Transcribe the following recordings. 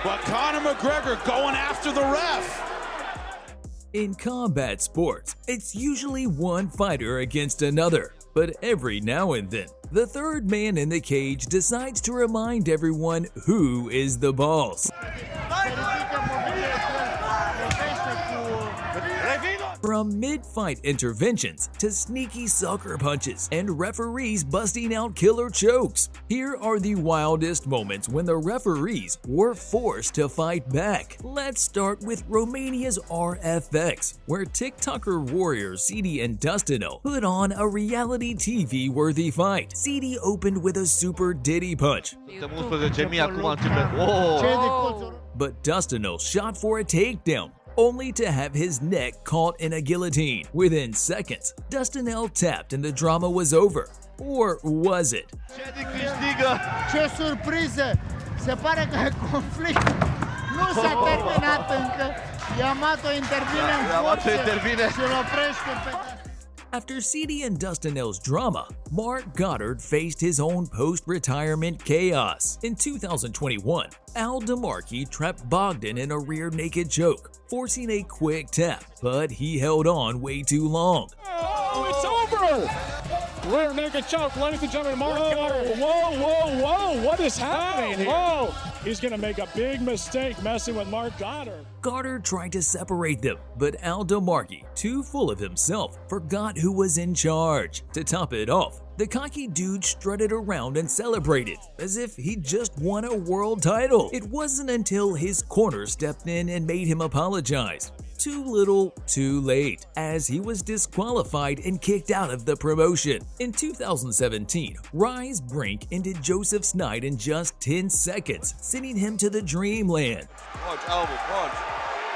But Conor McGregor going after the ref. In combat sports, it's usually one fighter against another, but every now and then, the third man in the cage decides to remind everyone who is the boss. From mid-fight interventions to sneaky sucker punches and referees busting out killer chokes, here are the wildest moments when the referees were forced to fight back. Let's start with Romania's RFX, where TikToker warriors CD and Dustino put on a reality TV-worthy fight. CD opened with a super Diddy punch, but Dustino shot for a takedown, only to have his neck caught in a guillotine. Within seconds, Dustinel tapped and the drama was over. Or was it? Ce surpriză! Se pare că conflictul nu s-a terminat încă. Yamato intervine în forță și îl oprește pe Dustin. After CD and Dustinel's drama, Mark Goddard faced his own post-retirement chaos. In 2021, Al DeMarchi trapped Bogdan in a rear naked choke, forcing a quick tap, but he held on way too long. Oh, it's over! Rear naked choke, ladies and gentlemen, Mark Goddard. Whoa, what is happening here? Whoa, he's gonna make a big mistake messing with Mark Goddard. Goddard tried to separate them, but Al DeMarchi, too full of himself, forgot who was in charge. To top it off, the cocky dude strutted around and celebrated as if he'd just won a world title. It wasn't until his corner stepped in and made him apologize. Too little, too late, as he was disqualified and kicked out of the promotion. In 2017, Rise Brink ended Joseph Snide in just 10 seconds, sending him to the dreamland. Punch, elbow, punch.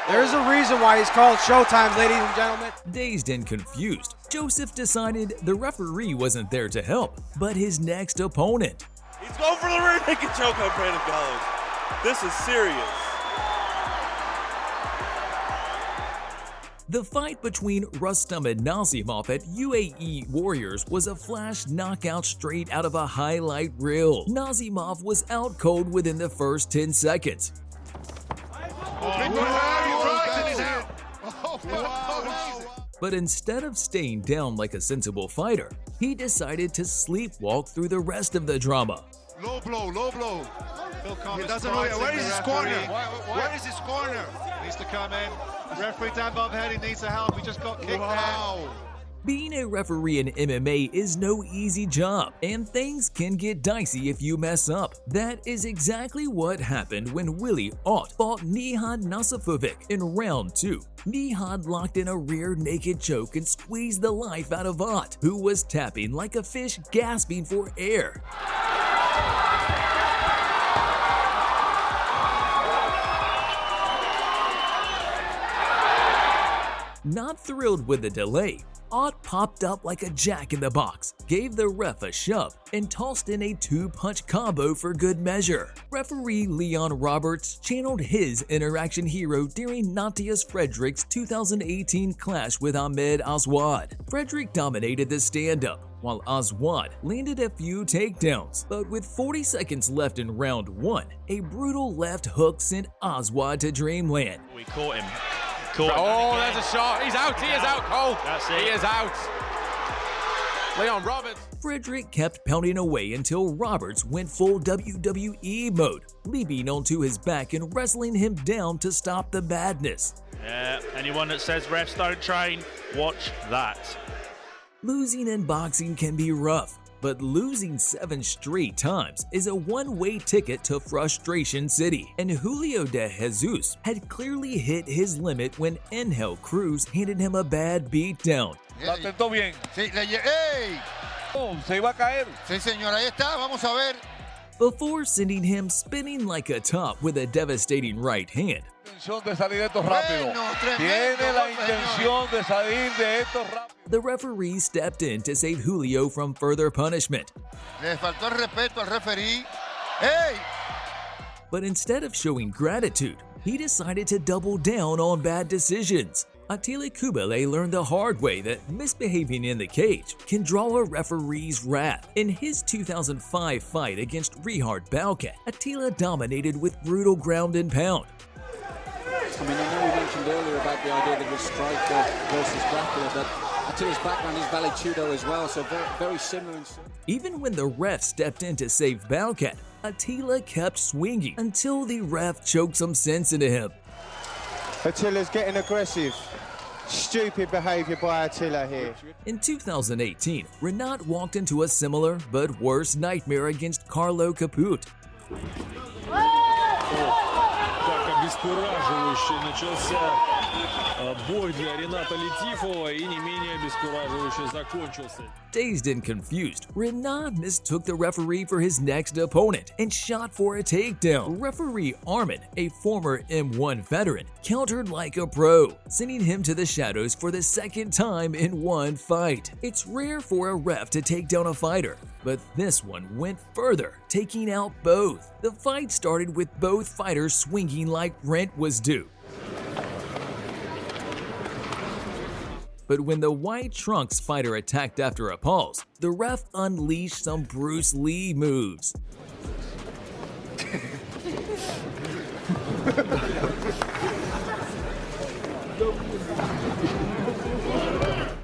There's a reason why he's called Showtime, ladies and gentlemen. Dazed and confused, Joseph decided the referee wasn't there to help, but his next opponent. He's going for the rear naked choke on Brandon Collins. This is serious. The fight between Rustam and Nazimov at UAE Warriors was a flash knockout straight out of a highlight reel. Nazimov was out cold within the first 10 seconds. But instead of staying down like a sensible fighter, he decided to sleepwalk through the rest of the drama. Low blow, low blow. He doesn't know where is his corner? Where is his corner? Needs to come in. Referee down above head, he needs the help. He just got kicked out. Being a referee in MMA is no easy job, and things can get dicey if you mess up. That is exactly what happened when Willie Ott fought Nihad Nasifovic in round 2. Nihad locked in a rear naked choke and squeezed the life out of Ott, who was tapping like a fish gasping for air. Not thrilled with the delay, Ott popped up like a jack-in-the-box, gave the ref a shove, and tossed in a 2-punch combo for good measure. Referee Leon Roberts channeled his interaction hero during Natius Frederick's 2018 clash with Ahmed Aswad. Frederick dominated the stand-up, while Aswad landed a few takedowns. But with 40 seconds left in round 1, a brutal left hook sent Aswad to dreamland. We caught him. Oh, there's a shot. He's out. He is out, Cole. That's it. He is out. Leon Roberts. Frederick kept pounding away until Roberts went full WWE mode, leaping onto his back and wrestling him down to stop the madness. Yeah, anyone that says refs don't train, watch that. Losing in boxing can be rough, but losing 7 straight times is a one-way ticket to Frustration City, and Julio de Jesus had clearly hit his limit when Angel Cruz handed him a bad beatdown. Lo atentó bien. Sí, ¡ey! Oh, se iba a caer. Sí, señor, ahí está, vamos a ver. Before sending him spinning like a top with a devastating right hand. The referee stepped in to save Julio from further punishment. Le faltó el respeto al referee. ¡Ey! But instead of showing gratitude, he decided to double down on bad decisions. Attila Kubele learned the hard way that misbehaving in the cage can draw a referee's wrath. In his 2005 fight against Richard Baucat, Attila dominated with brutal ground and pound. I mean, I know we mentioned earlier about the idea that it was striker versus grappler, but Attila's background is Vale Tudo as well, so very similar. Even when the ref stepped in to save Baucat, Attila kept swinging until the ref choked some sense into him. Attila's getting aggressive. Stupid behavior by Attila here. In 2018, Renat walked into a similar but worse nightmare against Carlo Caput. Обескураживающий начался бой для Рената Летифова и не менее обескураживающе закончился. Dazed and confused, Renat mistook the referee for his next opponent and shot for a takedown. Referee Armin, a former M1 veteran, countered like a pro, sending him to the shadows for the second time in one fight. It's rare for a ref to take down a fighter, but this one went further, taking out both. The fight started with both fighters swinging like rent was due. But when the White Trunks fighter attacked after a pause, the ref unleashed some Bruce Lee moves.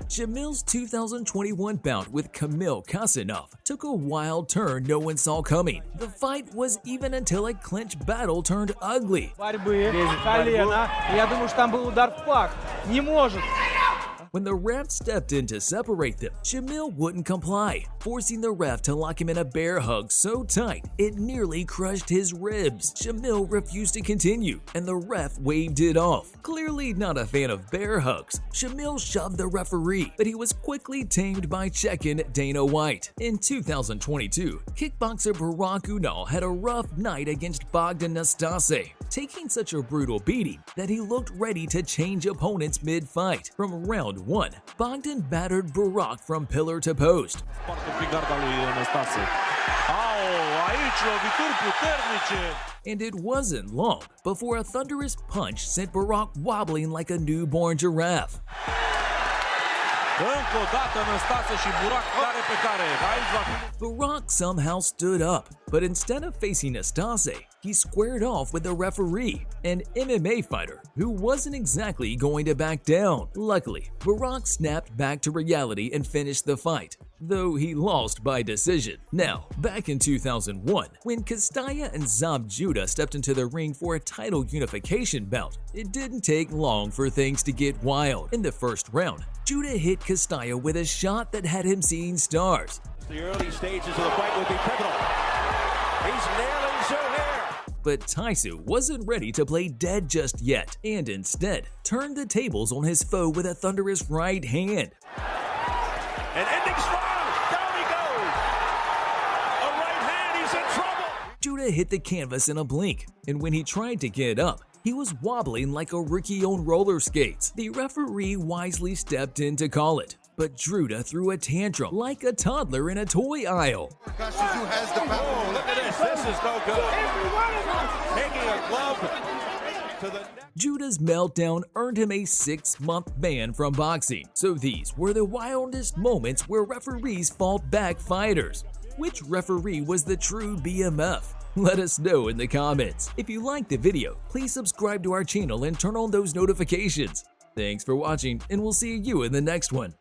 Shamil's 2021 bout with Kamil Kasanov took a wild turn no one saw coming. The fight was even until a clinch battle turned ugly. When the ref stepped in to separate them, Shamil wouldn't comply, forcing the ref to lock him in a bear hug so tight it nearly crushed his ribs. Shamil refused to continue, and the ref waved it off. Clearly not a fan of bear hugs, Shamil shoved the referee, but he was quickly tamed by Chechen Dana White. In 2022, kickboxer Burak Ünal had a rough night against Bogdan Nastase, taking such a brutal beating that he looked ready to change opponents mid-fight. From round 1, Bogdan battered Burak from pillar to post. And it wasn't long before a thunderous punch sent Burak wobbling like a newborn giraffe. Burak somehow stood up, but instead of facing Nastase, he squared off with the referee, an MMA fighter who wasn't exactly going to back down. Luckily, Burak snapped back to reality and finished the fight, though he lost by decision. Now, back in 2001, when Kostya and Zab Judah stepped into the ring for a title unification bout, it didn't take long for things to get wild. In the first round, Judah hit Kostya with a shot that had him seeing stars. The early stages of the fight will be pivotal. He's nailing Zuhair. But Taisu wasn't ready to play dead just yet, and instead turned the tables on his foe with a thunderous right hand. An ending strong. Down he goes. A right hand. He's in trouble. Judah hit the canvas in a blink, and when he tried to get up, he was wobbling like a rookie on roller skates. The referee wisely stepped in to call it, but Judah threw a tantrum like a toddler in a toy aisle. Oh, look at this. This is no good. Taking a glove to the neck. Judah's meltdown earned him a 6-month ban from boxing. So these were the wildest moments where referees fought back fighters. Which referee was the true BMF? Let us know in the comments. If you liked the video, please subscribe to our channel and turn on those notifications. Thanks for watching, and we'll see you in the next one.